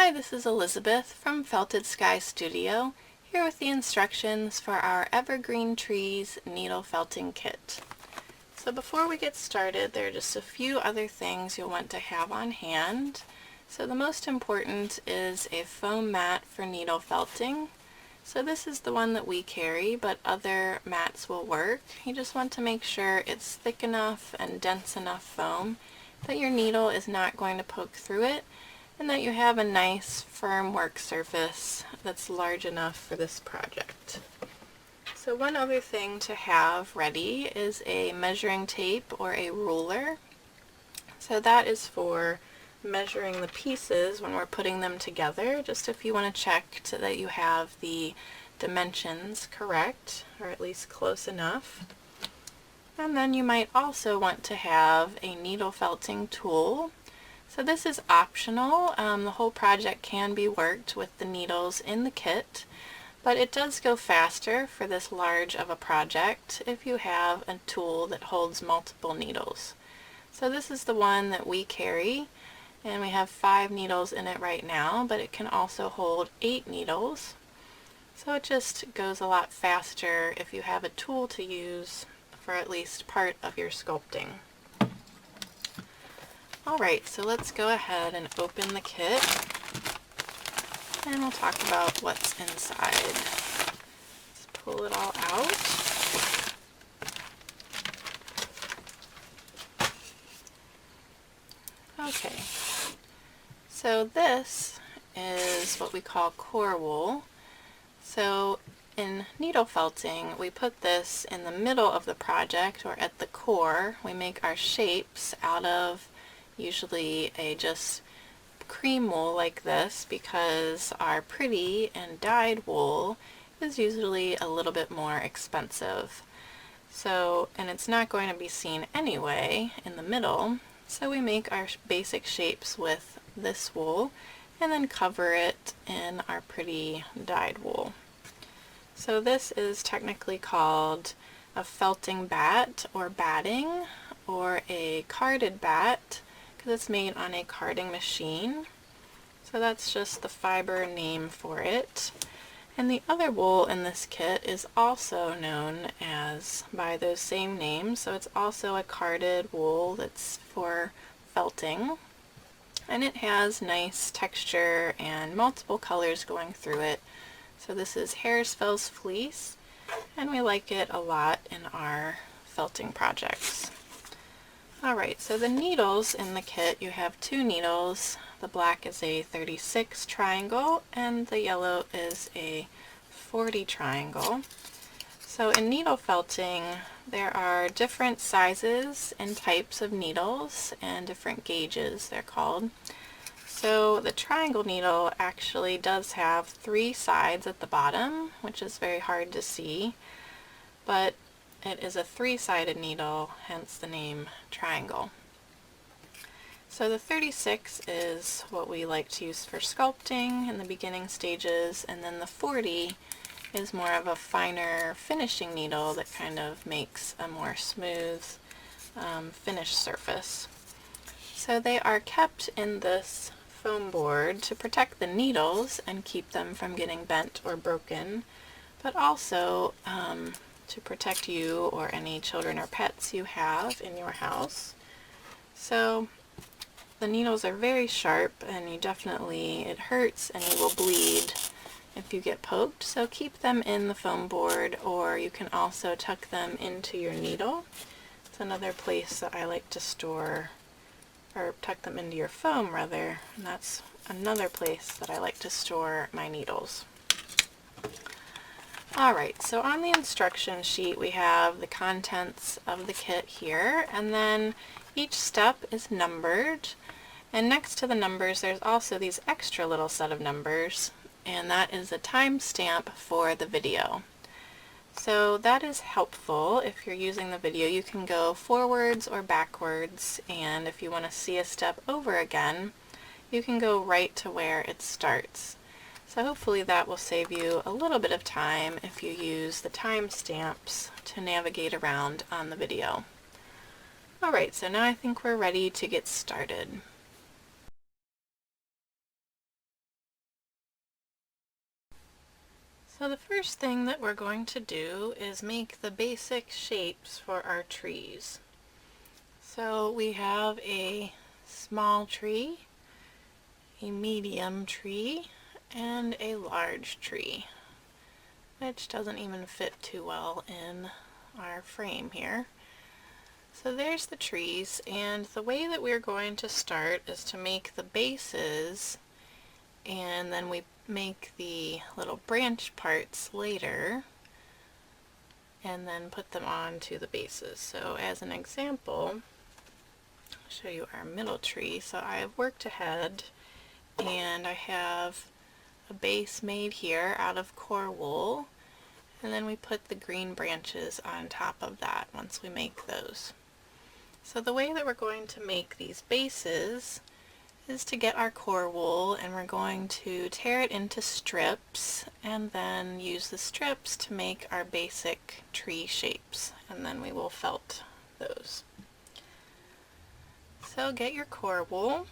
Hi, this is Elizabeth from Felted Sky Studio, here with the instructions for our Evergreen Trees Needle Felting Kit. So before we get started, there are just a few other things you'll want to have on hand. So the most important is a foam mat for needle felting. So this is the one that we carry, but other mats will work. You just want to make sure it's thick enough and dense enough foam that your needle is not going to poke through it, and that you have a nice firm work surface that's large enough for this project. So one other thing to have ready is a measuring tape or a ruler. So that is for measuring the pieces when we're putting them together, just if you want to check that you have the dimensions correct, or at least close enough. And then you might also want to have a needle felting tool. So this is optional. The whole project can be worked with the needles in the kit, but it does go faster for this large of a project if you have a tool that holds multiple needles. So this is the one that we carry, and we have 5 needles in it right now, but it can also hold 8 needles. So it just goes a lot faster if you have a tool to use for at least part of your sculpting. Alright, so let's go ahead and open the kit, and we'll talk about what's inside. Let's pull it all out. Okay, so this is what we call core wool. So in needle felting, we put this in the middle of the project, or at the core. We make our shapes out of usually a just cream wool like this, because our pretty and dyed wool is usually a little bit more expensive. So, and it's not going to be seen anyway in the middle, so we make our basic shapes with this wool and then cover it in our pretty dyed wool. So this is technically called a felting bat or batting, or a carded bat, because it's made on a carding machine. So that's just the fiber name for it. And the other wool in this kit is also known as by those same names. So it's also a carded wool that's for felting. And it has nice texture and multiple colors going through it. So this is Haresfell's fleece, and we like it a lot in our felting projects. Alright, so the needles in the kit, you have 2 needles. The black is a 36 triangle, and the yellow is a 40 triangle. So in needle felting, there are different sizes and types of needles, and different gauges, they're called. So the triangle needle actually does have 3 sides at the bottom, which is very hard to see, but it is a 3-sided needle, hence the name triangle. So the 36 is what we like to use for sculpting in the beginning stages, and then the 40 is more of a finer finishing needle that kind of makes a more smooth finished surface. So they are kept in this foam board to protect the needles and keep them from getting bent or broken, but also to protect you or any children or pets you have in your house. So the needles are very sharp, and it hurts and you will bleed if you get poked, so keep them in the foam board, or you can also tuck them into your needle. It's another place that I like to store, or tuck them into your foam rather, and that's another place that I like to store my needles. Alright, so on the instruction sheet we have the contents of the kit here, and then each step is numbered, and next to the numbers there's also these extra little set of numbers, and that is a timestamp for the video. So that is helpful. If you're using the video, you can go forwards or backwards, and if you want to see a step over again, you can go right to where it starts. So hopefully that will save you a little bit of time if you use the timestamps to navigate around on the video. Alright, so now I think we're ready to get started. So the first thing that we're going to do is make the basic shapes for our trees. So we have a small tree, a medium tree, and a large tree, which doesn't even fit too well in our frame here. So there's the trees, and the way that we're going to start is to make the bases, and then we make the little branch parts later, and then put them onto the bases. So as an example, I'll show you our middle tree. So I have worked ahead, and I have a base made here out of core wool, and then we put the green branches on top of that once we make those. So the way that we're going to make these bases is to get our core wool, and we're going to tear it into strips and then use the strips to make our basic tree shapes, and then we will felt those. So get your core wool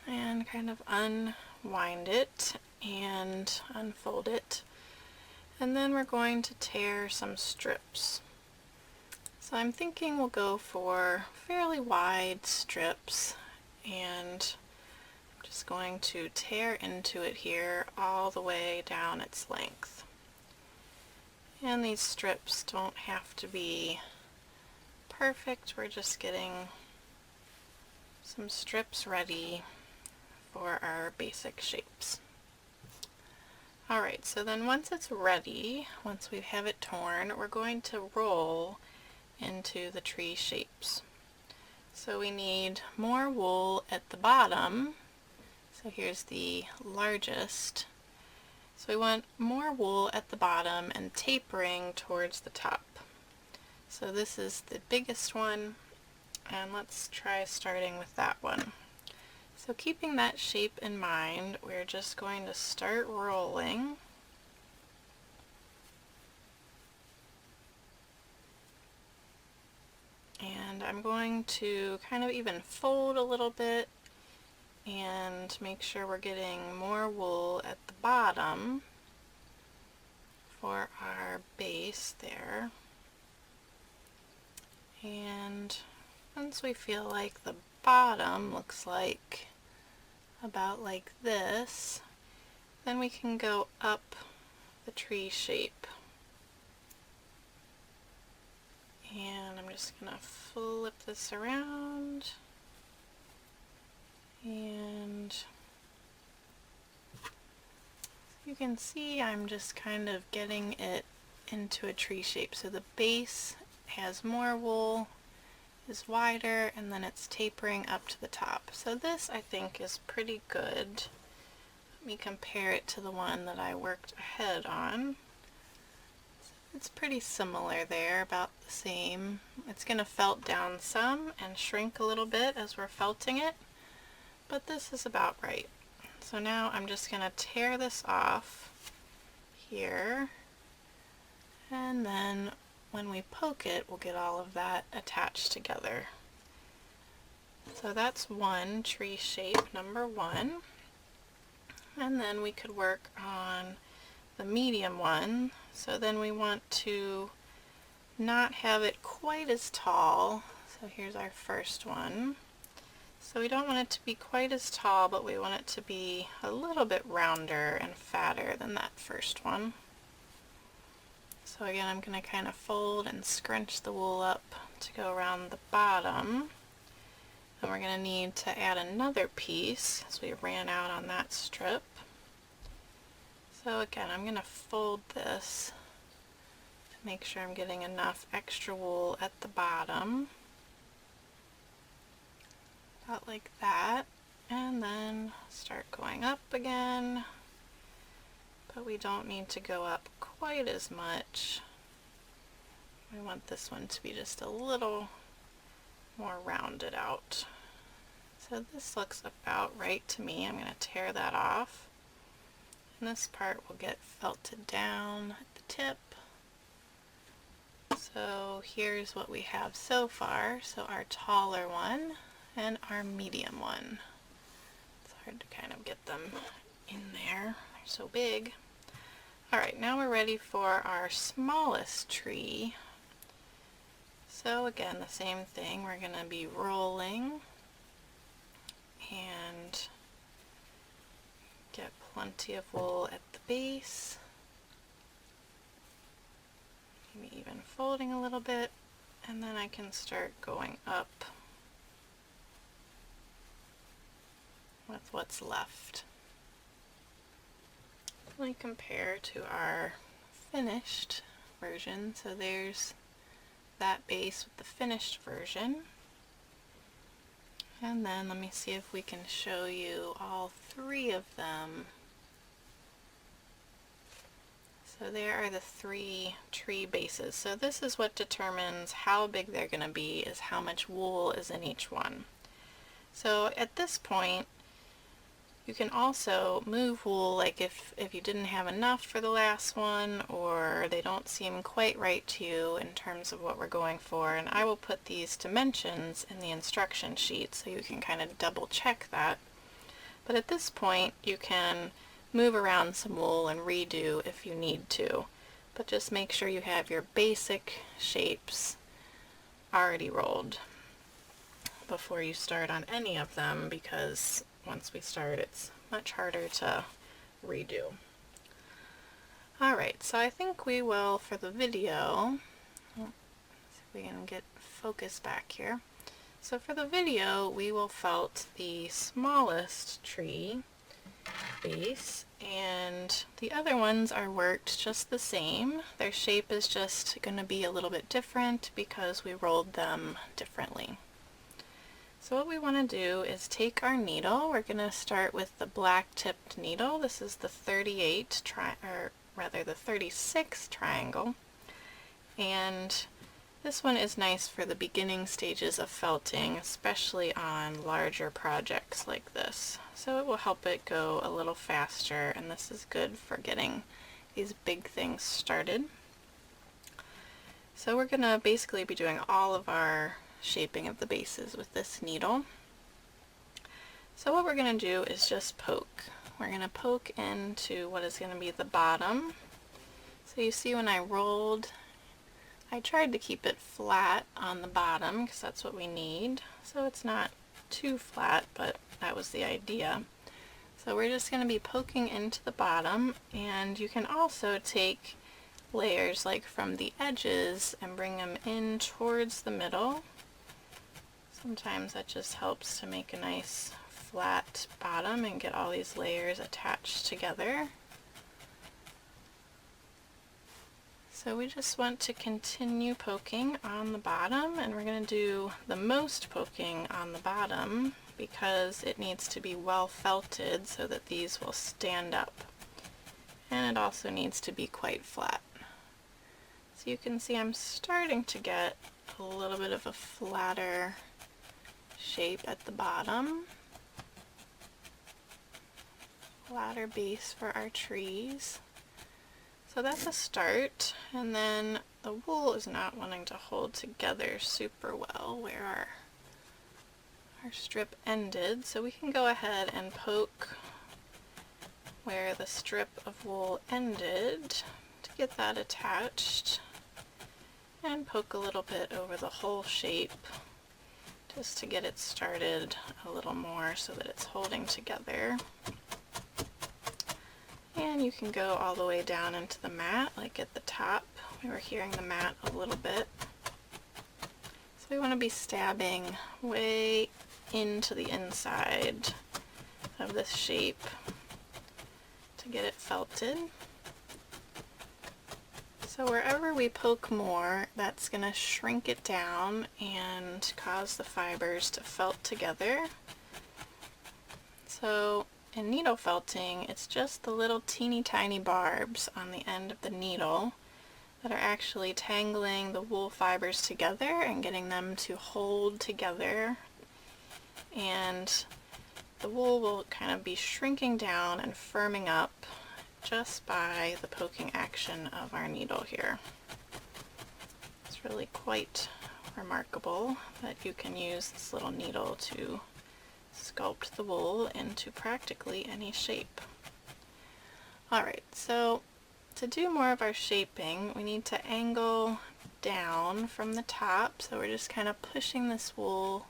and kind of unwind it and unfold it, and then we're going to tear some strips. So I'm thinking we'll go for fairly wide strips, and I'm just going to tear into it here all the way down its length. And these strips don't have to be perfect, we're just getting some strips ready for our basic shapes. Alright, so then once it's ready, once we have it torn, we're going to roll into the tree shapes. So we need more wool at the bottom. So here's the largest. So we want more wool at the bottom and tapering towards the top. So this is the biggest one, and let's try starting with that one. So keeping that shape in mind, we're just going to start rolling. And I'm going to kind of even fold a little bit and make sure we're getting more wool at the bottom for our base there. And once we feel like the bottom looks like about like this, then we can go up the tree shape. And I'm just going to flip this around, and you can see I'm just kind of getting it into a tree shape. So the base has more wool, is wider, and then it's tapering up to the top. So this I think is pretty good. Let me compare it to the one that I worked ahead on. It's pretty similar there, about the same. It's going to felt down some and shrink a little bit as we're felting it, but this is about right. So now I'm just going to tear this off here, and then when we poke it, we'll get all of that attached together. So that's one tree shape, number one. And then we could work on the medium one. So then we want to not have it quite as tall. So here's our first one. So we don't want it to be quite as tall, but we want it to be a little bit rounder and fatter than that first one. So again, I'm going to kind of fold and scrunch the wool up to go around the bottom. And we're going to need to add another piece as we ran out on that strip. So again, I'm going to fold this to make sure I'm getting enough extra wool at the bottom. About like that. And then start going up again. But we don't need to go up quite as much. We want this one to be just a little more rounded out. So this looks about right to me. I'm going to tear that off. And this part will get felted down at the tip. So here's what we have so far. So our taller one and our medium one. It's hard to kind of get them in there. They're so big. Alright, now we're ready for our smallest tree. So again, the same thing, we're going to be rolling and get plenty of wool at the base. Maybe even folding a little bit, and then I can start going up with what's left. Let me compare to our finished version. So there's that base with the finished version. And then let me see if we can show you all three of them. So there are the three tree bases. So this is what determines how big they're going to be, is how much wool is in each one. So at this point, you can also move wool, like if you didn't have enough for the last one, or they don't seem quite right to you in terms of what we're going for. And I will put these dimensions in the instruction sheet so you can kind of double check that. But at this point, you can move around some wool and redo if you need to. But just make sure you have your basic shapes already rolled before you start on any of them, because once we start, it's much harder to redo. Alright, so I think we will, for the video, let's see if we can get focus back here. So for the video, we will felt the smallest tree base, and the other ones are worked just the same. Their shape is just going to be a little bit different because we rolled them differently. So what we want to do is take our needle. We're going to start with the black tipped needle. This is the 36 triangle. And this one is nice for the beginning stages of felting, especially on larger projects like this. So it will help it go a little faster, and this is good for getting these big things started. So we're going to basically be doing all of our shaping of the bases with this needle. So what we're going to do is just poke. We're going to poke into what is going to be the bottom. So you see when I rolled, I tried to keep it flat on the bottom because that's what we need. So it's not too flat, but that was the idea. So we're just going to be poking into the bottom, and you can also take layers like from the edges and bring them in towards the middle. Sometimes that just helps to make a nice flat bottom and get all these layers attached together. So we just want to continue poking on the bottom, and we're going to do the most poking on the bottom because it needs to be well felted so that these will stand up. And it also needs to be quite flat. So you can see I'm starting to get a little bit of a flatter shape at the bottom. Flatter base for our trees. So that's a start, and then the wool is not wanting to hold together super well where our strip ended, so we can go ahead and poke where the strip of wool ended to get that attached, and poke a little bit over the whole shape just to get it started a little more so that it's holding together. And you can go all the way down into the mat, like at the top. We were hearing the mat a little bit. So we want to be stabbing way into the inside of this shape to get it felted. So wherever we poke more, that's going to shrink it down and cause the fibers to felt together. So in needle felting, it's just the little teeny tiny barbs on the end of the needle that are actually tangling the wool fibers together and getting them to hold together. And the wool will kind of be shrinking down and firming up just by the poking action of our needle here. It's really quite remarkable that you can use this little needle to sculpt the wool into practically any shape. Alright, so to do more of our shaping, we need to angle down from the top. So we're just kind of pushing this wool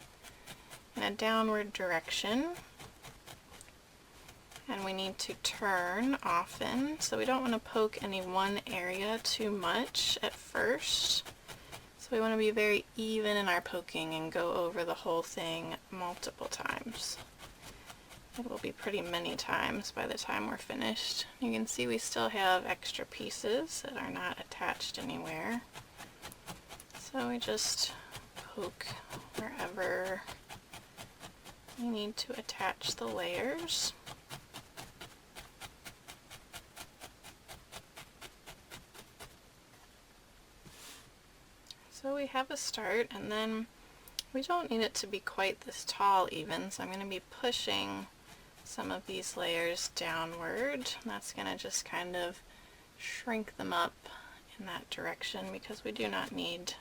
in a downward direction. And we need to turn often. So we don't want to poke any one area too much at first. So we want to be very even in our poking and go over the whole thing multiple times. It will be pretty many times by the time we're finished. You can see we still have extra pieces that are not attached anywhere. So we just poke wherever we need to attach the layers. So we have a start, and then we don't need it to be quite this tall even, so I'm going to be pushing some of these layers downward. And that's going to just kind of shrink them up in that direction because we do not need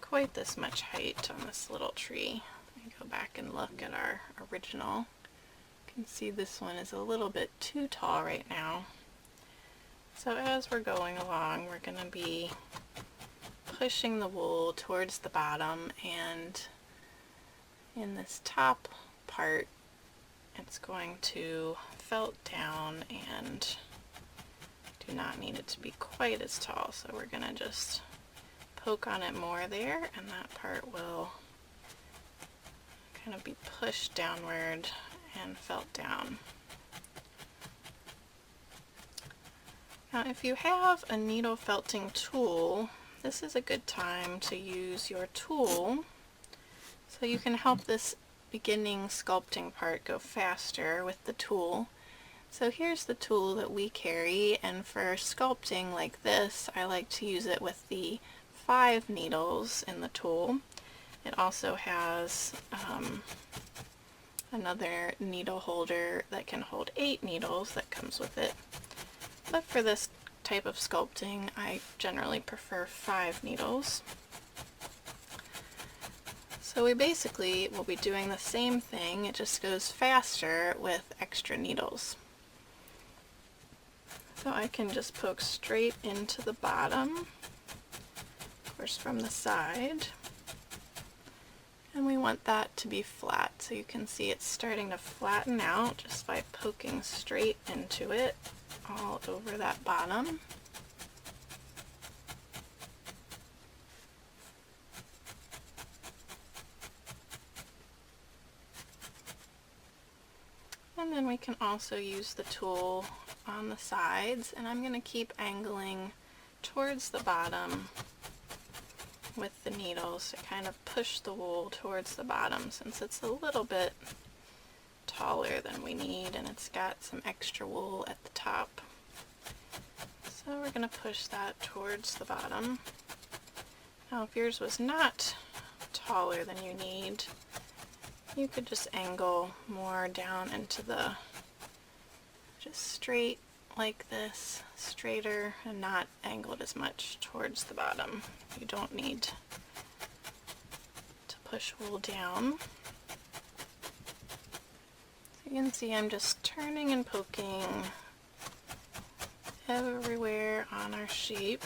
quite this much height on this little tree. Let me go back and look at our original. You can see this one is a little bit too tall right now. So as we're going along, we're going to be pushing the wool towards the bottom, and in this top part it's going to felt down and do not need it to be quite as tall, so we're going to just poke on it more there, and that part will kind of be pushed downward and felt down. Now if you have a needle felting tool, this is a good time to use your tool so you can help this beginning sculpting part go faster with the tool. So here's the tool that we carry, and for sculpting like this I like to use it with the 5 needles in the tool. It also has another needle holder that can hold 8 needles that comes with it, but for this type of sculpting I generally prefer 5 needles. So we basically will be doing the same thing, it just goes faster with extra needles. So I can just poke straight into the bottom, of course from the side, and we want that to be flat. So you can see it's starting to flatten out just by poking straight into it all over that bottom. And then we can also use the tool on the sides, and I'm going to keep angling towards the bottom with the needles to kind of push the wool towards the bottom, since it's a little bit taller than we need and it's got some extra wool at the top. So we're going to push that towards the bottom. Now if yours was not taller than you need, you could just angle more down into the, just straight like this, straighter, and not angled as much towards the bottom. You don't need to push wool down. So you can see I'm just turning and poking everywhere on our shape.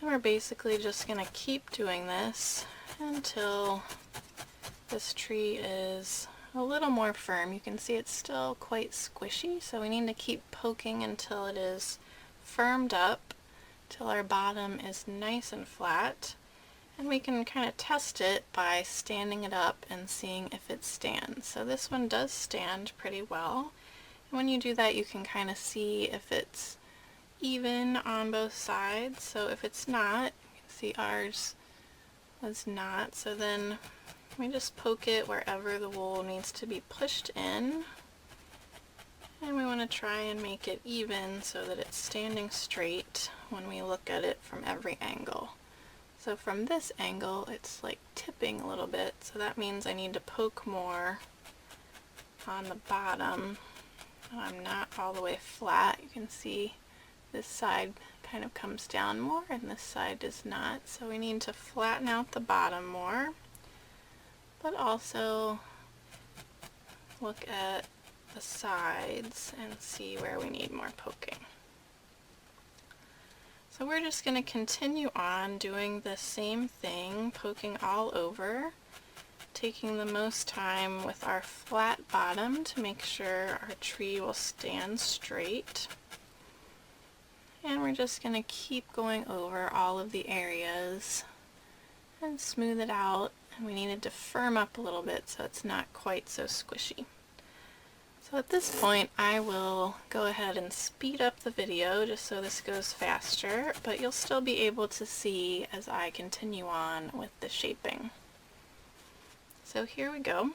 And we're basically just going to keep doing this until this tree is a little more firm. You can see it's still quite squishy, so we need to keep poking until it is firmed up, till our bottom is nice and flat, and we can kind of test it by standing it up and seeing if it stands. So this one does stand pretty well, and when you do that you can kind of see if it's even on both sides. So if it's not, you can see ours was not, so then we just poke it wherever the wool needs to be pushed in, and we want to try and make it even so that it's standing straight when we look at it from every angle. So from this angle it's like tipping a little bit, so that means I need to poke more on the bottom. I'm not all the way flat. You can see this side kind of comes down more and this side does not, so we need to flatten out the bottom more, but also look at the sides and see where we need more poking. So we're just going to continue on doing the same thing, poking all over, taking the most time with our flat bottom to make sure our tree will stand straight. And we're just going to keep going over all of the areas and smooth it out. And we need it to firm up a little bit so it's not quite so squishy. So at this point I will go ahead and speed up the video just so this goes faster, but you'll still be able to see as I continue on with the shaping. So here we go.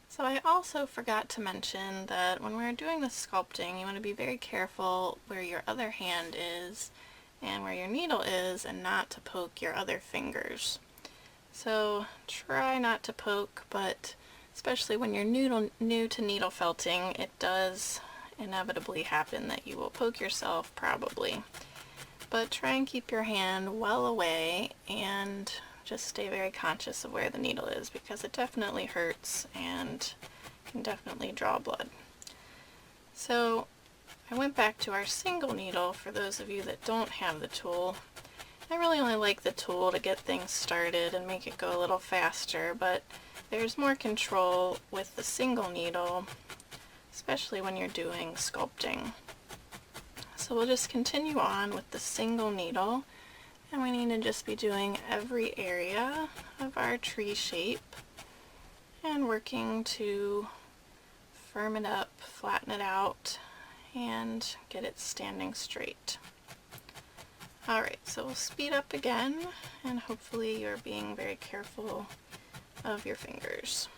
So I also forgot to mention that when we're doing the sculpting, you want to be very careful where your other hand is and where your needle is, and not to poke your other fingers. So try not to poke, but especially when you're new to needle felting, it does inevitably happen that you will poke yourself probably. But try and keep your hand well away and just stay very conscious of where the needle is, because it definitely hurts and can definitely draw blood. So I went back to our single needle for those of you that don't have the tool. I really only like the tool to get things started and make it go a little faster, but there's more control with the single needle, especially when you're doing sculpting. So we'll just continue on with the single needle. And we need to just be doing every area of our tree shape and working to firm it up, flatten it out, and get it standing straight. Alright, so we'll speed up again, and hopefully you're being very careful of your fingers.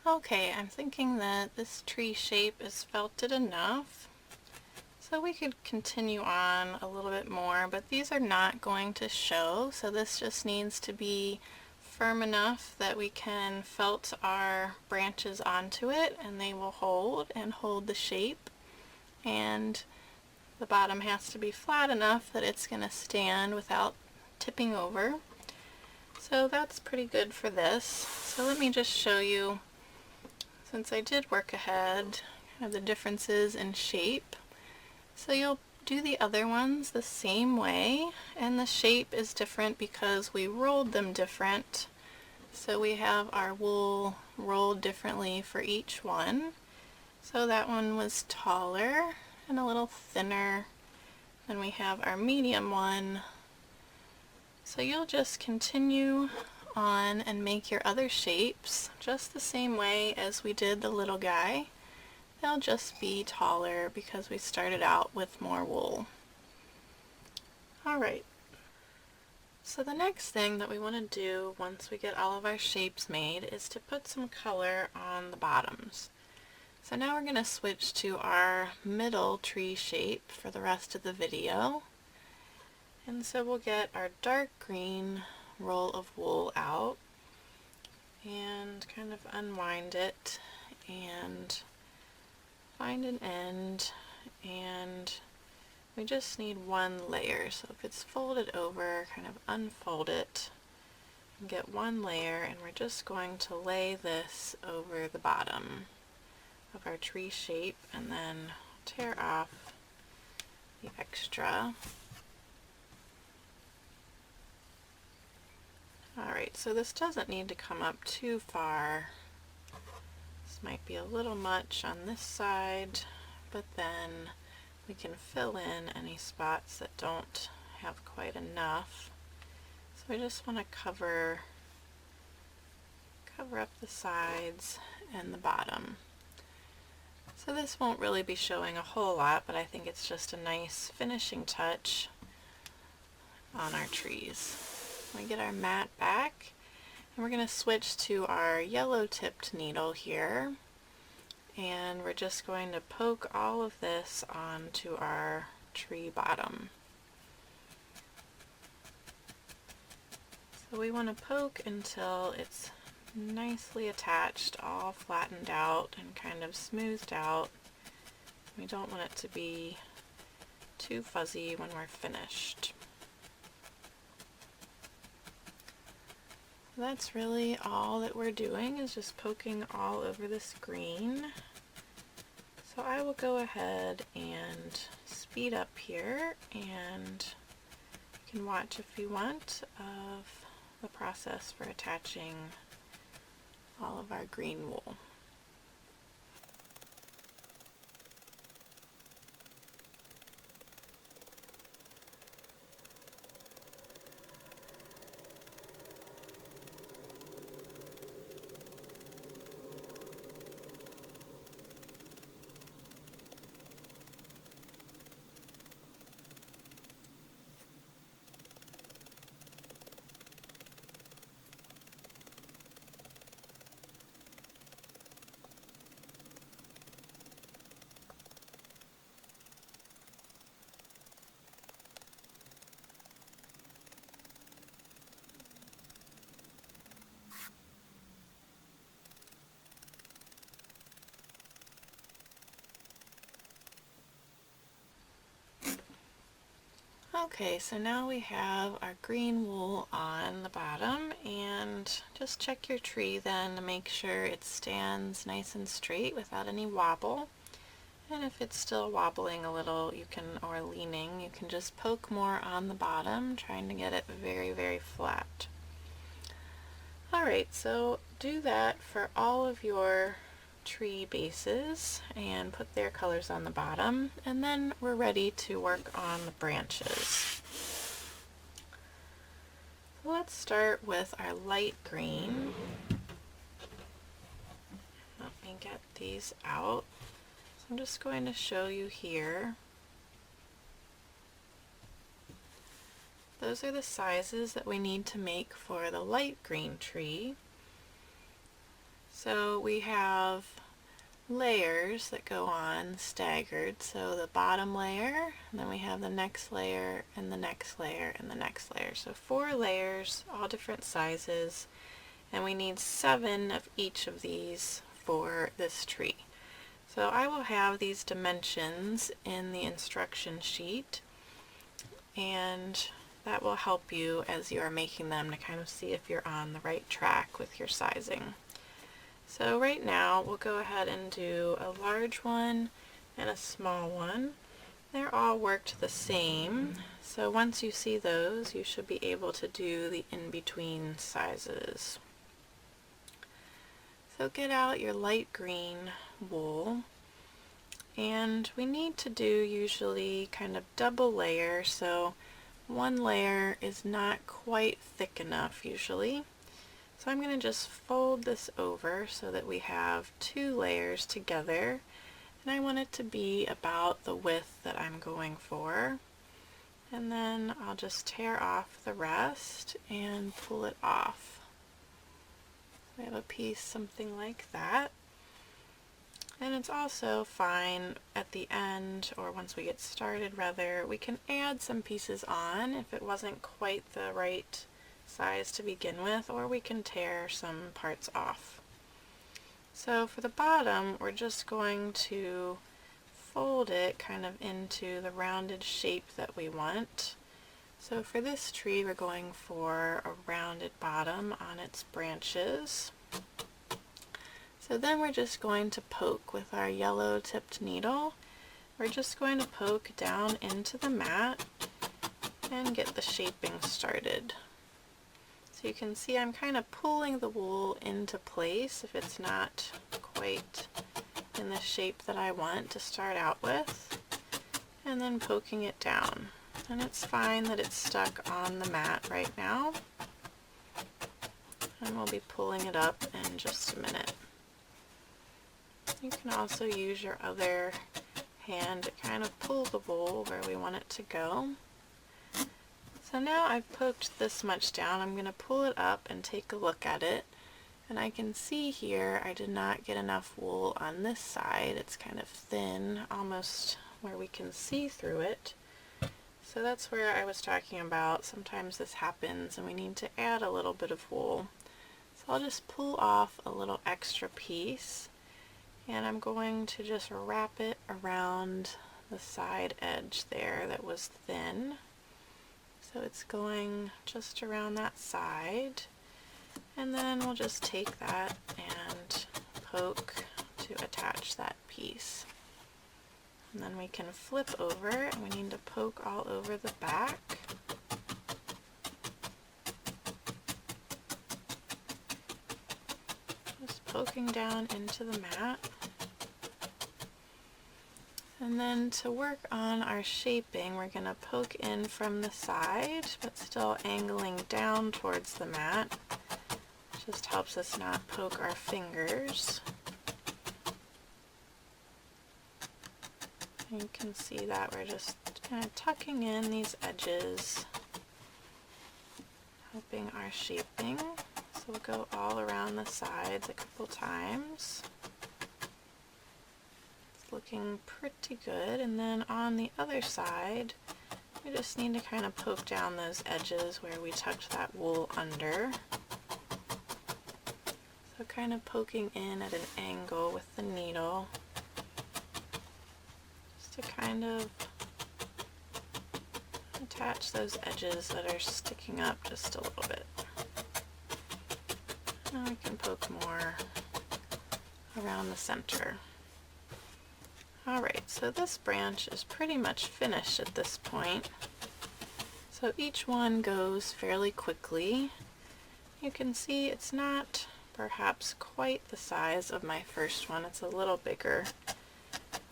Okay, I'm thinking that this tree shape is felted enough, so we could continue on a little bit more, but these are not going to show, so this just needs to be firm enough that we can felt our branches onto it and they will hold and hold the shape, and the bottom has to be flat enough that it's going to stand without tipping over. So that's pretty good for this. So let me just show you, since I did work ahead, kind of the differences in shape. So you'll do the other ones the same way, and the shape is different because we rolled them different. So we have our wool rolled differently for each one. So that one was taller and a little thinner. Then we have our medium one. So you'll just continue on and make your other shapes just the same way as we did the little guy. they'll just be taller because we started out with more wool. Alright, so the next thing that we want to do once we get all of our shapes made is to put some color on the bottoms. So now we're going to switch to our middle tree shape for the rest of the video. And so we'll get our dark green roll of wool out and kind of unwind it and find an end, and we just need one layer. So if it's folded over, kind of unfold it and get one layer, and we're just going to lay this over the bottom of our tree shape and then tear off the extra. Alright, so this doesn't need to come up too far. This might be a little much on this side, but then we can fill in any spots that don't have quite enough. So I just want to cover up the sides and the bottom. So this won't really be showing a whole lot, but I think it's just a nice finishing touch on our trees. We get our mat back, and we're going to switch to our yellow tipped needle here, and we're just going to poke all of this onto our tree bottom. So we want to poke until it's nicely attached, all flattened out and kind of smoothed out. We don't want it to be too fuzzy when we're finished. That's really all that we're doing, is just poking all over this green. So I will go ahead and speed up here, and you can watch if you want of the process for attaching all of our green wool. Okay, so now we have our green wool on the bottom, and just check your tree then to make sure it stands nice and straight without any wobble. And if it's still wobbling a little, or leaning, you can just poke more on the bottom, trying to get it very, very flat. Alright, so do that for all of your tree bases and put their colors on the bottom, and then we're ready to work on the branches. So let's start with our light green. Let me get these out. So I'm just going to show you here. Those are the sizes that we need to make for the light green tree. So we have layers that go on staggered. So the bottom layer, and then we have the next layer, and the next layer, and the next layer. So 4 layers, all different sizes, and we need 7 of each of these for this tree. So I will have these dimensions in the instruction sheet, and that will help you as you are making them to kind of see if you're on the right track with your sizing. So right now we'll go ahead and do a large one and a small one. They're all worked the same, so once you see those, you should be able to do the in-between sizes. So get out your light green wool, and we need to do usually kind of double layer, so one layer is not quite thick enough usually. So I'm going to just fold this over so that we have 2 layers together, And I want it to be about the width that I'm going for. And then I'll just tear off the rest and pull it off. We have a piece something like that. And it's also fine at the end, or once we get started rather, we can add some pieces on if it wasn't quite the right size to begin with, or we can tear some parts off. So for the bottom, we're just going to fold it kind of into the rounded shape that we want. So for this tree, we're going for a rounded bottom on its branches. So then we're just going to poke with our yellow tipped needle. We're just going to poke down into the mat and get the shaping started. So you can see I'm kind of pulling the wool into place if it's not quite in the shape that I want to start out with, and then poking it down. And it's fine that it's stuck on the mat right now, and we'll be pulling it up in just a minute. You can also use your other hand to kind of pull the wool where we want it to go. So now I've poked this much down, I'm going to pull it up and take a look at it. And I can see here I did not get enough wool on this side. It's kind of thin, almost where we can see through it. So that's where I was talking about. Sometimes this happens and we need to add a little bit of wool. So I'll just pull off a little extra piece, and I'm going to just wrap it around the side edge there that was thin. So it's going just around that side. And then we'll just take that and poke to attach that piece. And then we can flip over, and we need to poke all over the back. Just poking down into the mat. And then to work on our shaping, we're going to poke in from the side, but still angling down towards the mat. Just helps us not poke our fingers. And you can see that we're just kind of tucking in these edges, helping our shaping. So we'll go all around the sides a couple times. It's looking pretty good. And then on the other side, we just need to kind of poke down those edges where we tucked that wool under. So kind of poking in at an angle with the needle, just to kind of attach those edges that are sticking up just a little bit. Now we can poke more around the center. Alright, so this branch is pretty much finished at this point. So each one goes fairly quickly. You can see it's not perhaps quite the size of my first one, it's a little bigger.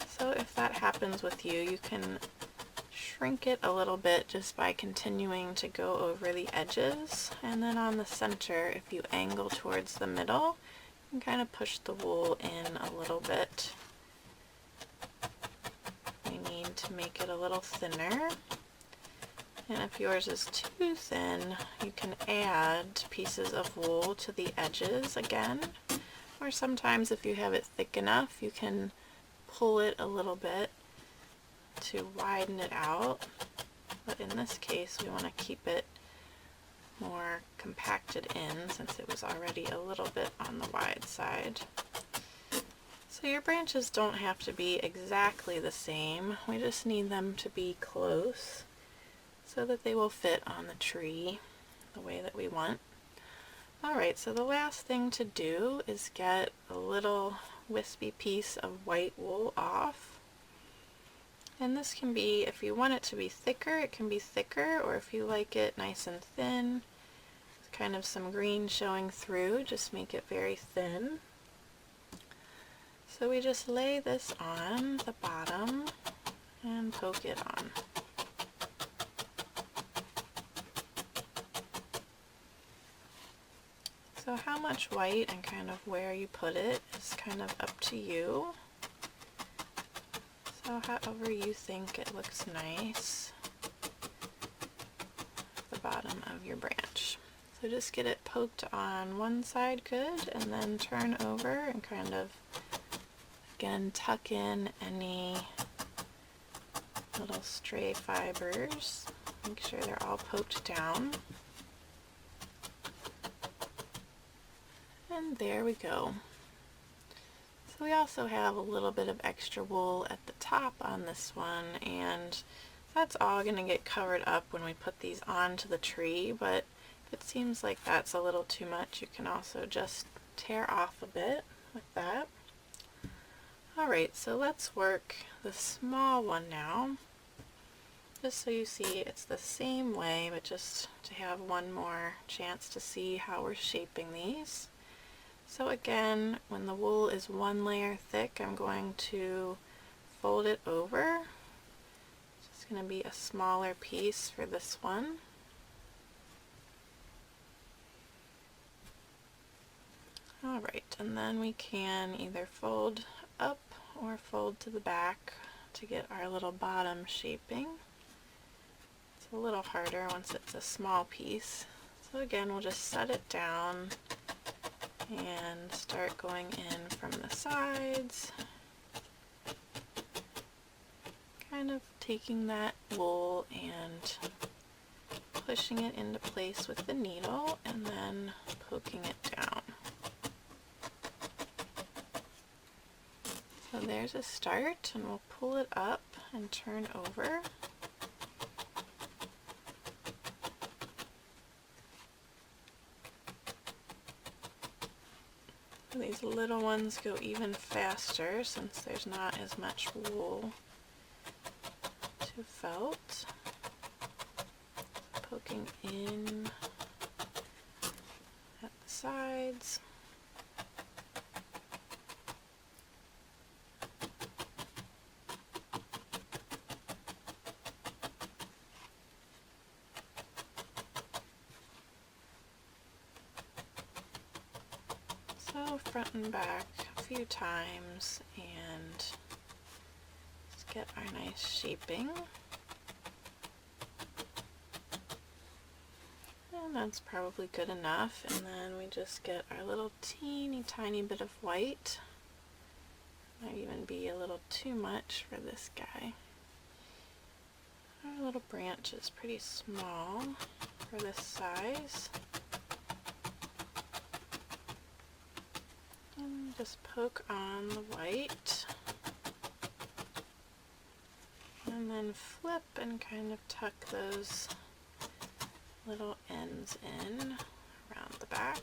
So if that happens with you, you can shrink it a little bit just by continuing to go over the edges. And then on the center, if you angle towards the middle, you can kind of push the wool in a little bit. We need to make it a little thinner. And if yours is too thin, you can add pieces of wool to the edges again. Or sometimes if you have it thick enough, you can pull it a little bit to widen it out. But in this case, we want to keep it more compacted in since it was already a little bit on the wide side. So your branches don't have to be exactly the same. We just need them to be close, so that they will fit on the tree the way that we want. Alright, so the last thing to do is get a little wispy piece of white wool off. And this can be, if you want it to be thicker, it can be thicker, or if you like it nice and thin, with kind of some green showing through, just make it very thin. So we just lay this on the bottom and poke it on. So how much white and kind of where you put it is kind of up to you. So however you think it looks nice, the bottom of your branch. So just get it poked on one side good, and then turn over and kind of, again, tuck in any little stray fibers. Make sure they're all poked down. And there we go. So we also have a little bit of extra wool at the top on this one, and that's all going to get covered up when we put these onto the tree, but if it seems like that's a little too much, you can also just tear off a bit with that. Alright, so let's work the small one now, just so you see it's the same way, but just to have one more chance to see how we're shaping these. So again, when the wool is one layer thick, I'm going to fold it over. It's just going to be a smaller piece for this one. Alright, and then we can either fold up or fold to the back to get our little bottom shaping. It's a little harder once it's a small piece. So again, we'll just set it down and start going in from the sides, kind of taking that wool and pushing it into place with the needle and then poking it down. So there's a start, and we'll pull it up and turn over. These little ones go even faster since there's not as much wool to felt. Poking in at the sides. So front and back a few times, and let's get our nice shaping. And that's probably good enough, and then we just get our little teeny tiny bit of white. Might even be a little too much for this guy. Our little branch is pretty small for this size. And just poke on the white, and then flip and kind of tuck those little ends in around the back.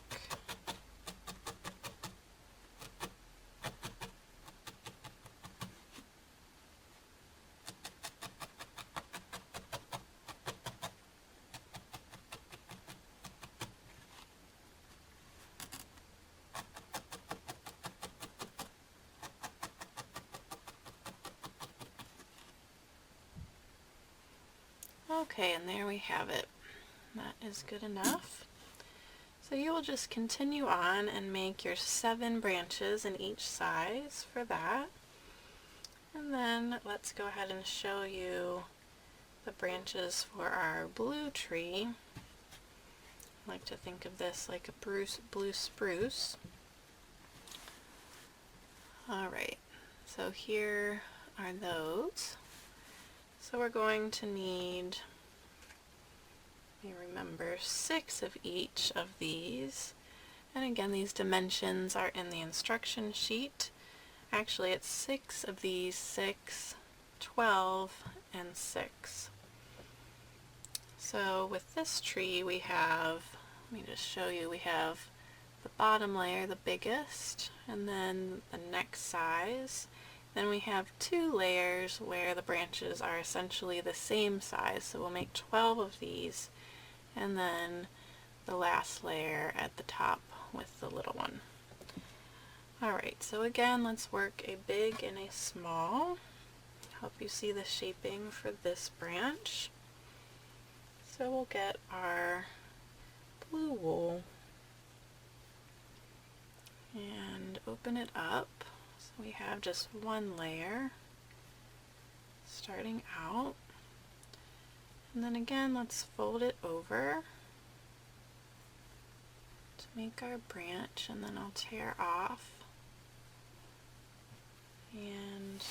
Okay, and there we have it. That is good enough. So you will just continue on and make your 7 branches in each size for that. And then let's go ahead and show you the branches for our blue tree. I like to think of this like a blue spruce. Alright, so here are those. So we're going to need, you remember, 6 of each of these. And again, these dimensions are in the instruction sheet. Actually, it's 6 of these, 6, 12, and 6. So with this tree we have, let me just show you, we have the bottom layer, the biggest, and then the next size. Then we have 2 layers where the branches are essentially the same size, so we'll make 12 of these, and then the last layer at the top with the little one. Alright, so again, let's work a big and a small. Help you see the shaping for this branch. So we'll get our blue wool and open it up. So we have just one layer, starting out. And then again, let's fold it over to make our branch, and then I'll tear off and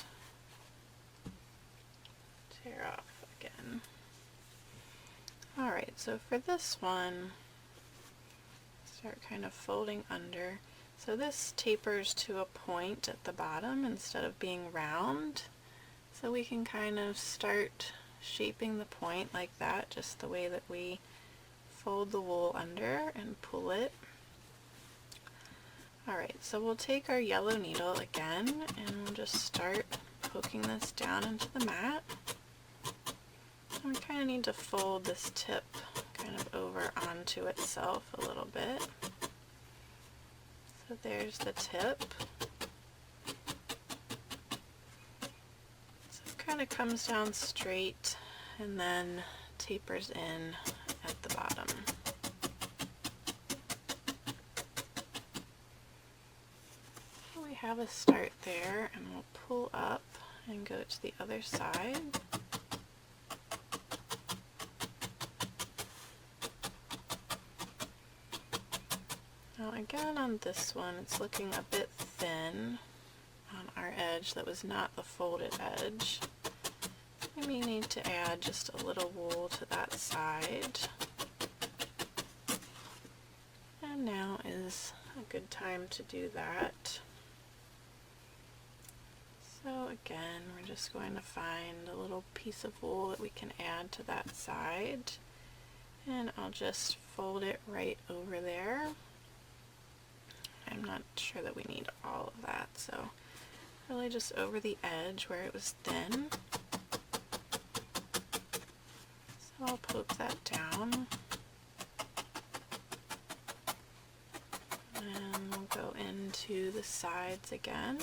tear off again. Alright, so for this one, start kind of folding under. So this tapers to a point at the bottom instead of being round. So we can kind of start shaping the point like that, just the way that we fold the wool under and pull it. Alright, so we'll take our yellow needle again and we'll just start poking this down into the mat. And we kind of need to fold this tip kind of over onto itself a little bit. So there's the tip. So it kind of comes down straight and then tapers in at the bottom. We have a start there, and we'll pull up and go to the other side. Now again on this one, it's looking a bit thin on our edge that was not the folded edge. We may need to add just a little wool to that side. And now is a good time to do that. So again, we're just going to find a little piece of wool that we can add to that side. And I'll just fold it right over there. I'm not sure that we need all of that, so really just over the edge where it was thin. So I'll poke that down. And we'll go into the sides again.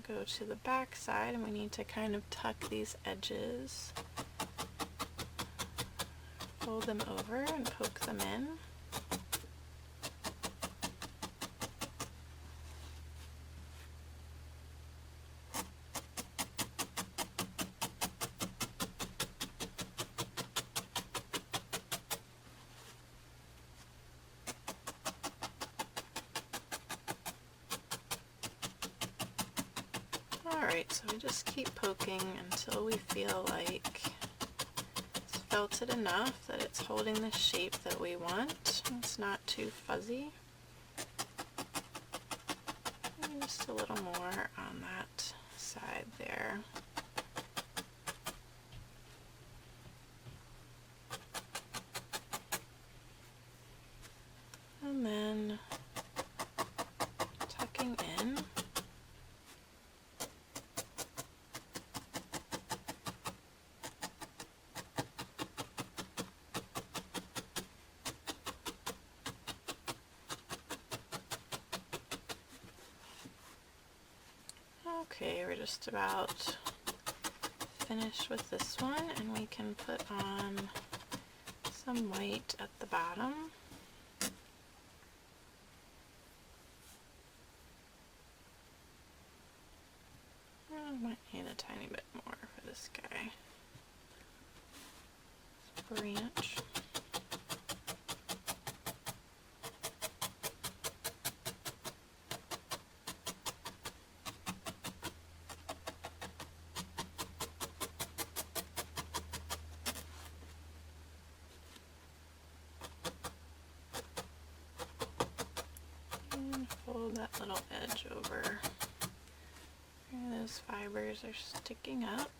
Go to the back side, and we need to kind of tuck these edges, fold them over and poke them in. Alright, so we just keep poking until we feel like it's felted enough that it's holding the shape that we want. It's not too fuzzy. And just a little more on that side there. And then tucking in. Okay, we're just about finished with this one, and we can put on some white at the bottom. I might need a tiny bit more for this guy. This branch. Fold that little edge over. And those fibers are sticking up.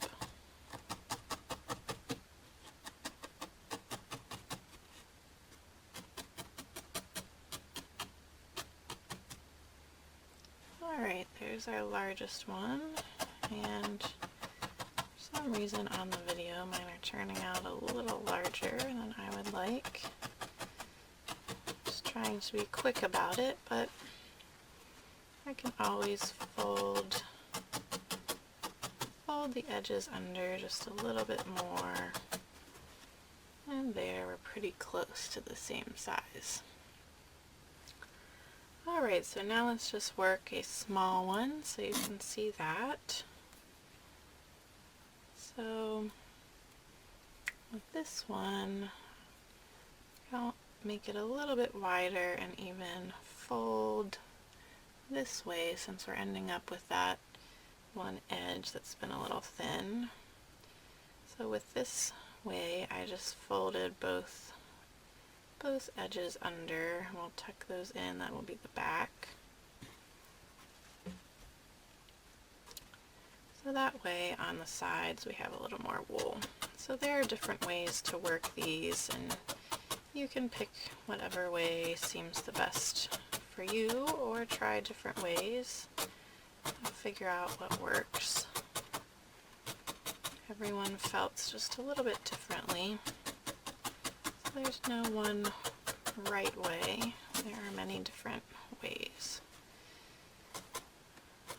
Alright, there's our largest one, and for some reason on the video mine are turning out a little larger than I would like. Just trying to be quick about it, but I can always fold the edges under just a little bit more pretty close to the same size. Alright, so now let's just work a small one so you can see that. So with this one, I'll make it a little bit wider and even fold this way since we're ending up with that one edge that's been a little thin. So with this way, I just folded both edges under. We'll tuck those in. That will be the back. So that way on the sides we have a little more wool. So there are different ways to work these, and you can pick whatever way seems the best for you or try different ways and figure out what works. Everyone felts just a little bit differently. So there's no one right way. There are many different ways.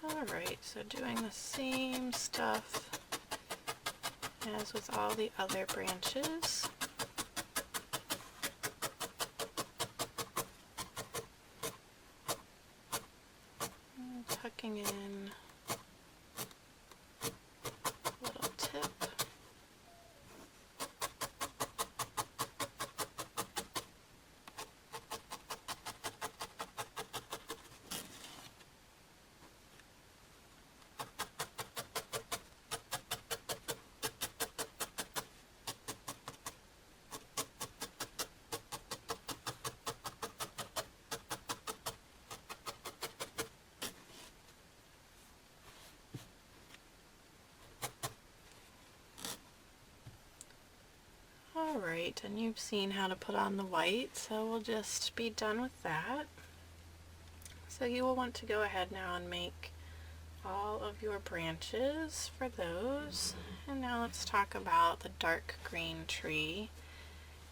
Alright, so doing the same stuff as with all the other branches. And tucking in a little tip. Alright, and you've seen how to put on the white, so we'll just be done with that. So you will want to go ahead now and make all of your branches for those. And now let's talk about the dark green tree,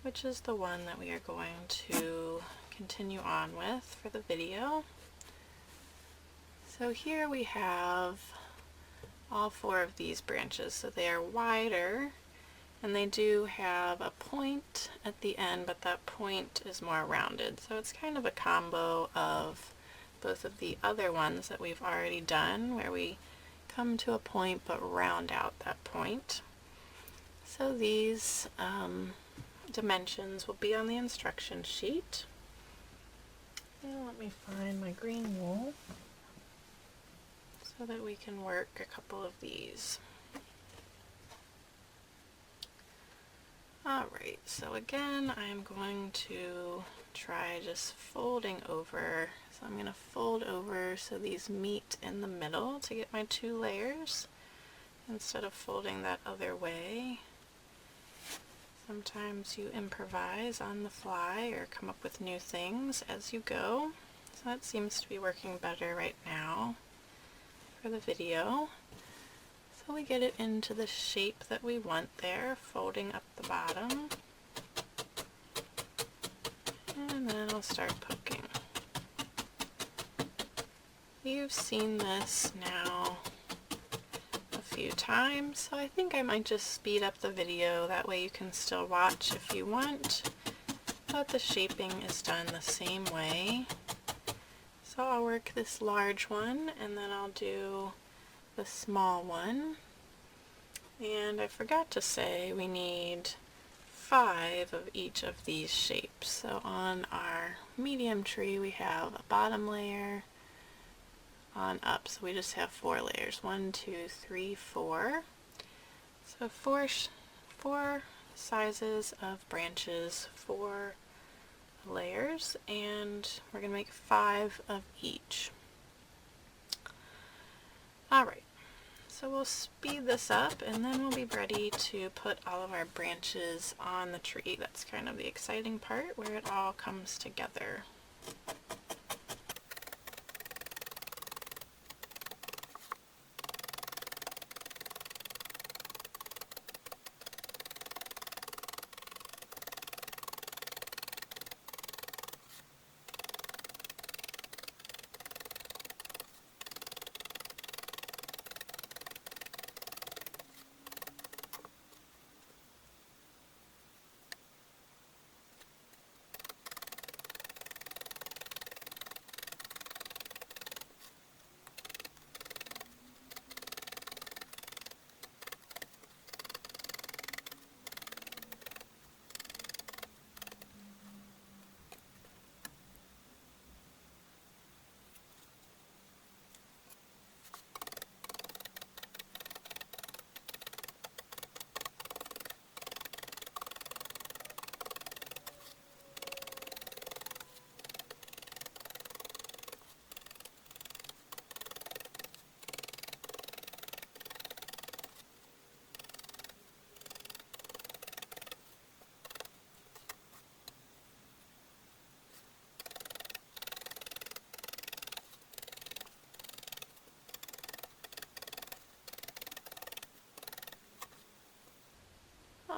which is the one that we are going to continue on with for the video. So here we have all 4 of these branches, so they are wider. And they do have a point at the end, but that point is more rounded. So it's kind of a combo of both of the other ones that we've already done, where we come to a point but round out that point. So these dimensions will be on the instruction sheet. And let me find my green wool so that we can work a couple of these. Alright, so again, I'm going to try just folding over. So I'm going to fold over so these meet in the middle to get my 2 layers instead of folding that other way. Sometimes you improvise on the fly or come up with new things as you go. So that seems to be working better right now for the video. So we get it into the shape that we want there, folding up the bottom. And then I'll start poking. You've seen this now a few times, so I think I might just speed up the video. That way you can still watch if you want, but the shaping is done the same way. So I'll work this large one, and then I'll do the small one. And I forgot to say we need 5 of each of these shapes. So on our medium tree we have a bottom layer on up, so we just have 4 layers. 1, 2, 3, 4. So 4 sizes of branches, 4 layers, and we're going to make 5 of each. Alright, so we'll speed this up and then we'll be ready to put all of our branches on the tree. That's kind of the exciting part where it all comes together.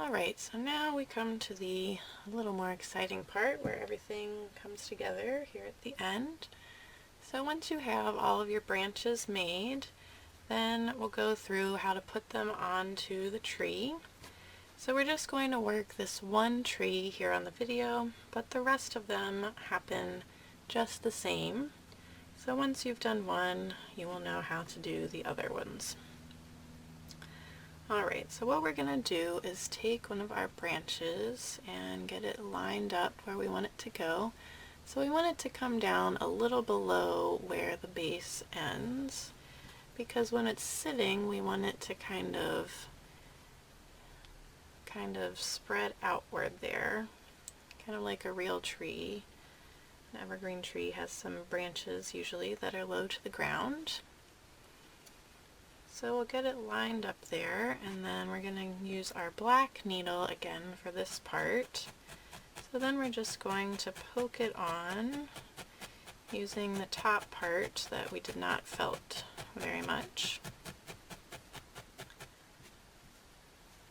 Alright, so now we come to the a little more exciting part where everything comes together here at the end. So once you have all of your branches made, then we'll go through how to put them onto the tree. So we're just going to work this one tree here on the video, but the rest of them happen just the same. So once you've done one, you will know how to do the other ones. Alright, so what we're going to do is take one of our branches and get it lined up where we want it to go. So we want it to come down a little below where the base ends, because when it's sitting we want it to kind of spread outward there, kind of like a real tree. An evergreen tree has some branches usually that are low to the ground. So we'll get it lined up there, and then we're going to use our black needle again for this part. So then we're just going to poke it on using the top part that we did not felt very much.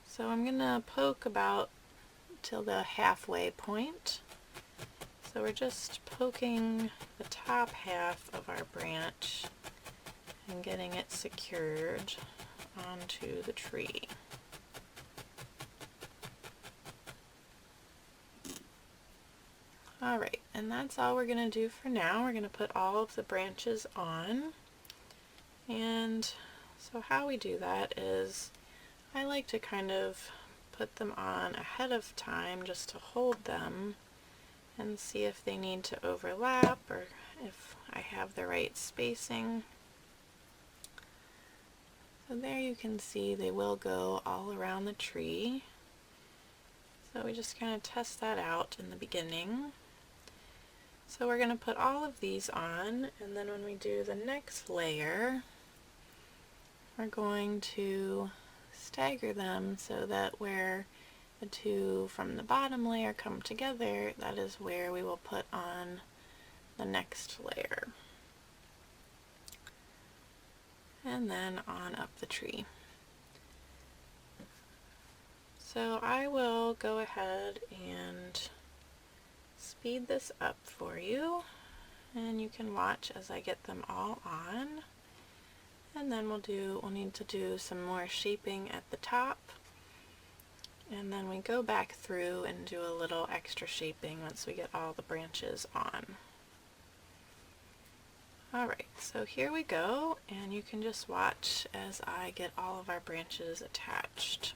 So I'm going to poke about till the halfway point. So we're just poking the top half of our branch and getting it secured onto the tree. Alright, and that's all we're going to do for now. We're going to put all of the branches on. And so how we do that is I like to kind of put them on ahead of time just to hold them and see if they need to overlap or if I have the right spacing. So there you can see they will go all around the tree. So we just kind of test that out in the beginning. So we're going to put all of these on, and then when we do the next layer, we're going to stagger them so that where the two from the bottom layer come together, that is where we will put on the next layer. And then on up the tree. So I will go ahead and speed this up for you, and you can watch as I get them all on. And then we'll need to do some more shaping at the top, and then we go back through and do a little extra shaping once we get all the branches on. Alright, so here we go, and you can just watch as I get all of our branches attached.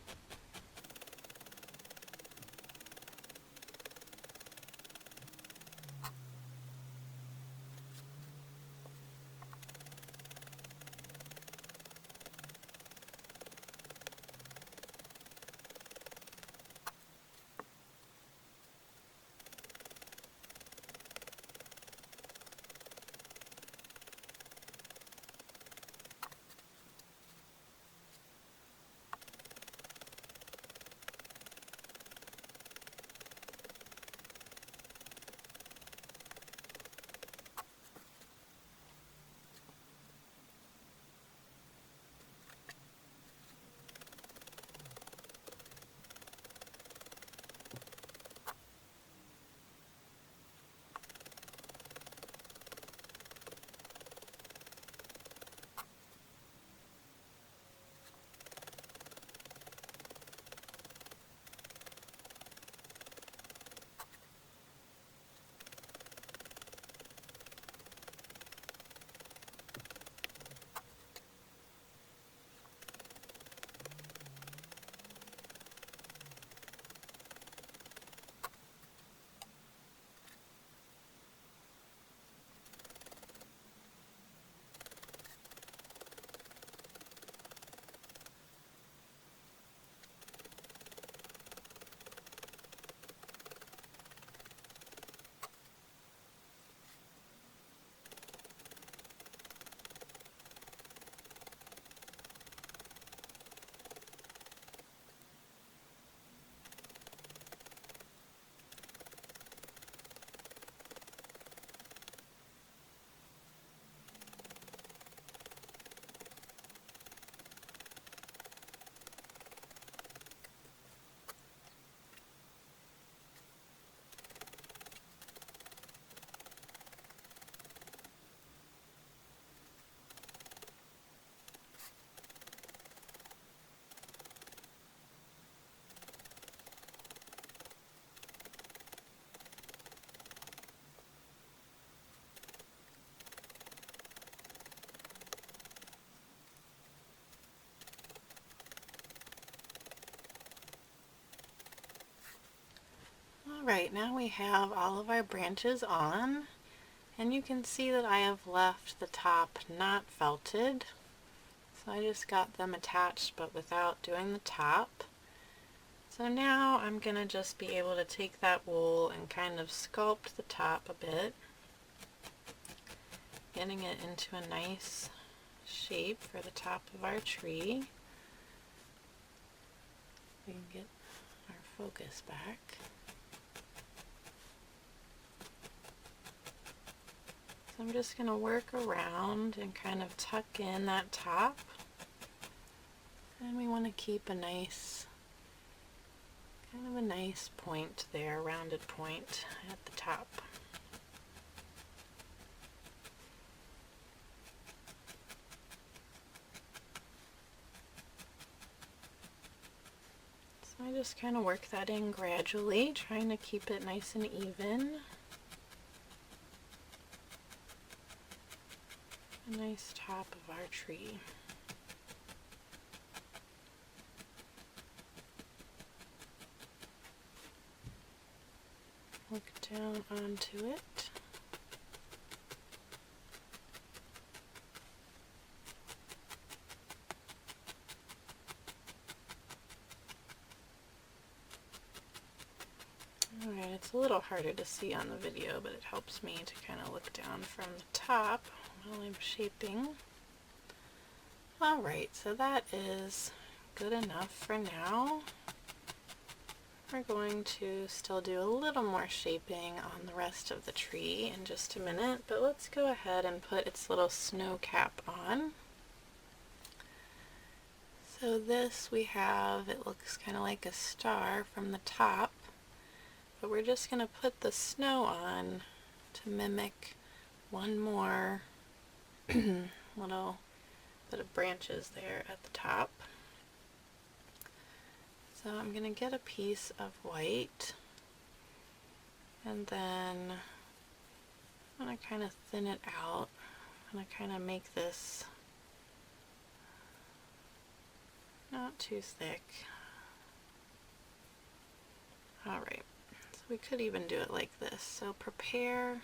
Alright, now we have all of our branches on, and you can see that I have left the top not felted. So I just got them attached but without doing the top. So now I'm going to just be able to take that wool and kind of sculpt the top a bit, getting it into a nice shape for the top of our tree. We can get our focus back. So I'm just going to work around and kind of tuck in that top. And we want to keep a nice, kind of a nice point there, rounded point at the top. So I just kind of work that in gradually, trying to keep it nice and even. A nice top of our tree. Look down onto it. Alright, it's a little harder to see on the video, but it helps me to kind of look down from the top while I'm shaping. Alright, so that is good enough for now. We're going to still do a little more shaping on the rest of the tree in just a minute, but let's go ahead and put its little snow cap on. So this we have, it looks kind of like a star from the top, but we're just going to put the snow on to mimic one more little bit of branches there at the top. So I'm going to get a piece of white, and then I'm going to kind of thin it out. I'm going to kind of make this not too thick. Alright, so we could even do it like this. So prepare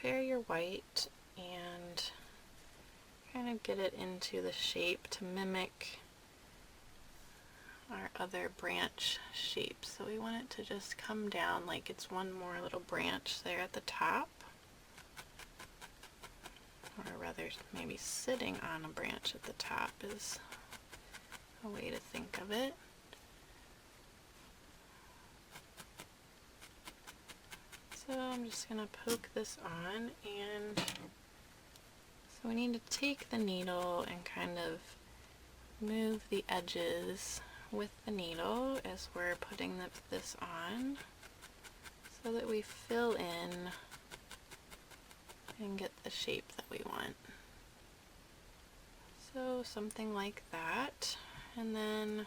your white and kind of get it into the shape to mimic our other branch shape. So we want it to just come down like it's one more little branch there at the top, or rather maybe sitting on a branch at the top is a way to think of it. So I'm just going to poke this on, and so we need to take the needle and kind of move the edges with the needle as we're putting this on, so that we fill in and get the shape that we want. So something like that, and then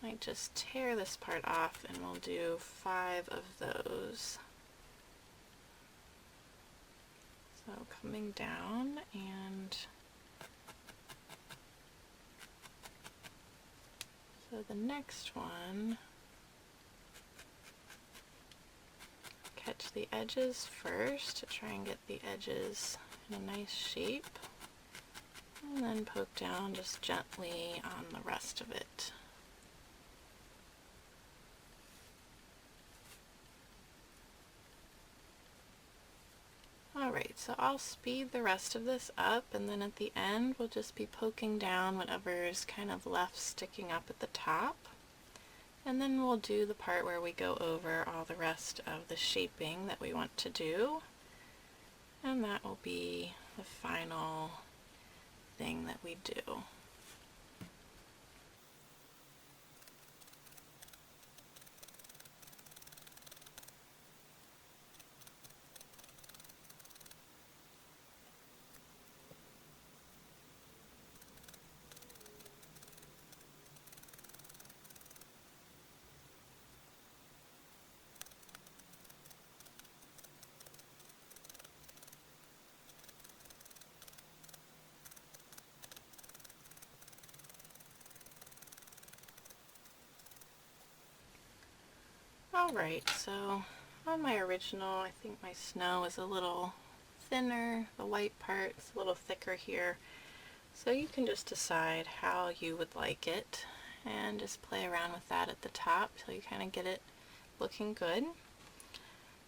I might just tear this part off and we'll do 5 of those. So coming down, and so the next one, catch the edges first to try and get the edges in a nice shape, and then poke down just gently on the rest of it. Alright, so I'll speed the rest of this up, and then at the end we'll just be poking down whatever is kind of left sticking up at the top. And then we'll do the part where we go over all the rest of the shaping that we want to do. And that will be the final thing that we do. Alright, so on my original, I think my snow is a little thinner. The white part is a little thicker here. So you can just decide how you would like it and just play around with that at the top till you kind of get it looking good.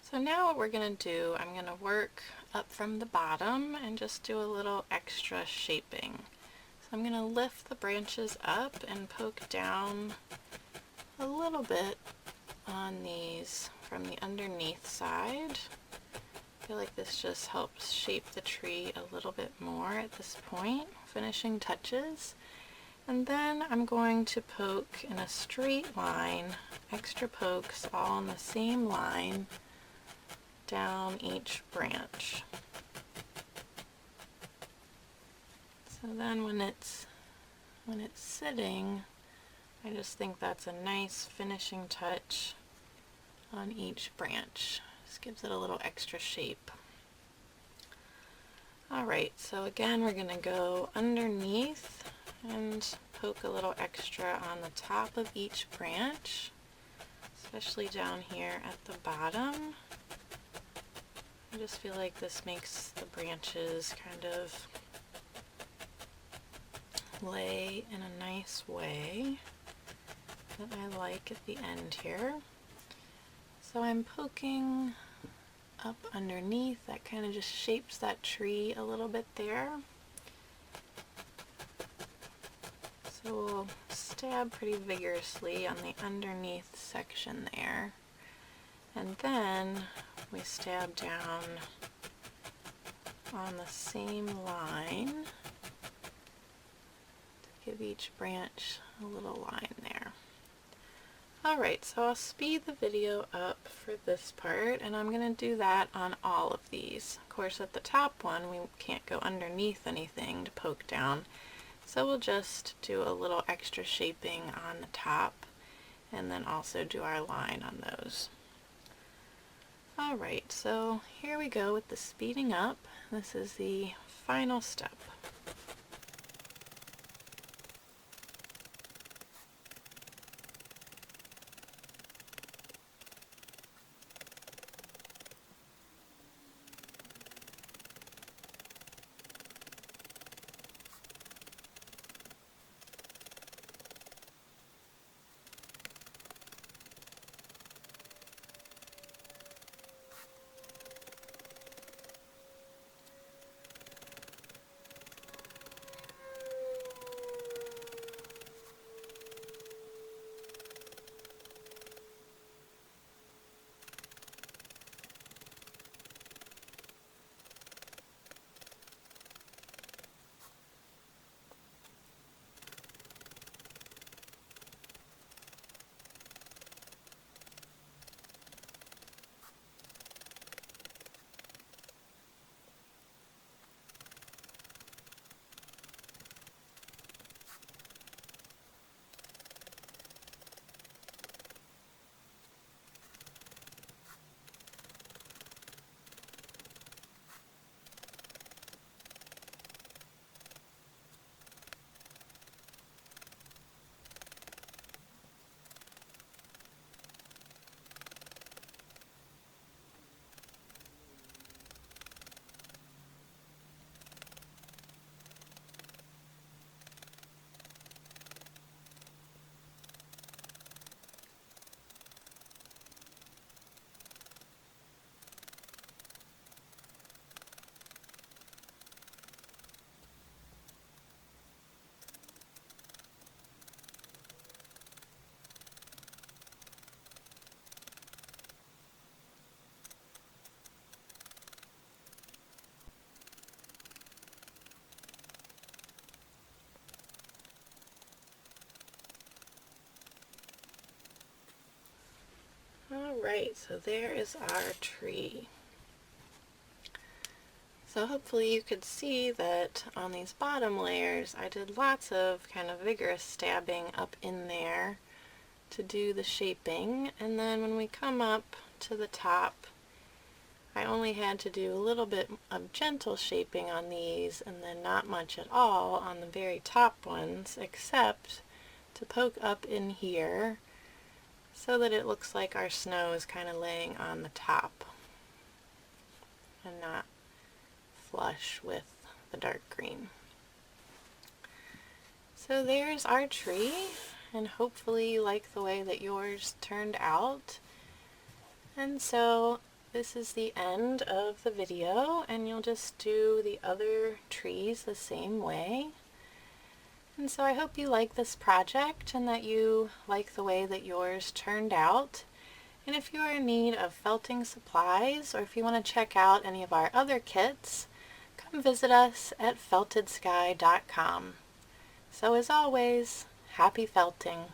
So now what we're going to do, I'm going to work up from the bottom and just do a little extra shaping. So I'm going to lift the branches up and poke down a little bit on these from the underneath side. I feel like this just helps shape the tree a little bit more at this point, finishing touches. And then I'm going to poke in a straight line, extra pokes all on the same line down each branch. So then when it's sitting, I just think that's a nice finishing touch on each branch. Just gives it a little extra shape. Alright, so again we're going to go underneath and poke a little extra on the top of each branch, especially down here at the bottom. I just feel like this makes the branches kind of lay in a nice way that I like at the end here. So I'm poking up underneath, that kind of just shapes that tree a little bit there. So we'll stab pretty vigorously on the underneath section there. And then we stab down on the same line to give each branch a little line there. Alright, so I'll speed the video up for this part, and I'm going to do that on all of these. Of course, at the top one, we can't go underneath anything to poke down, so we'll just do a little extra shaping on the top, and then also do our line on those. Alright, so here we go with the speeding up. This is the final step. Alright, so there is our tree. So hopefully you could see that on these bottom layers I did lots of kind of vigorous stabbing up in there to do the shaping, and then when we come up to the top I only had to do a little bit of gentle shaping on these and then not much at all on the very top ones, except to poke up in here so that it looks like our snow is kind of laying on the top and not flush with the dark green. So there's our tree, and hopefully you like the way that yours turned out. And so this is the end of the video, and you'll just do the other trees the same way. And so I hope you like this project and that you like the way that yours turned out. And if you are in need of felting supplies, or if you want to check out any of our other kits, come visit us at feltedsky.com. So as always, happy felting!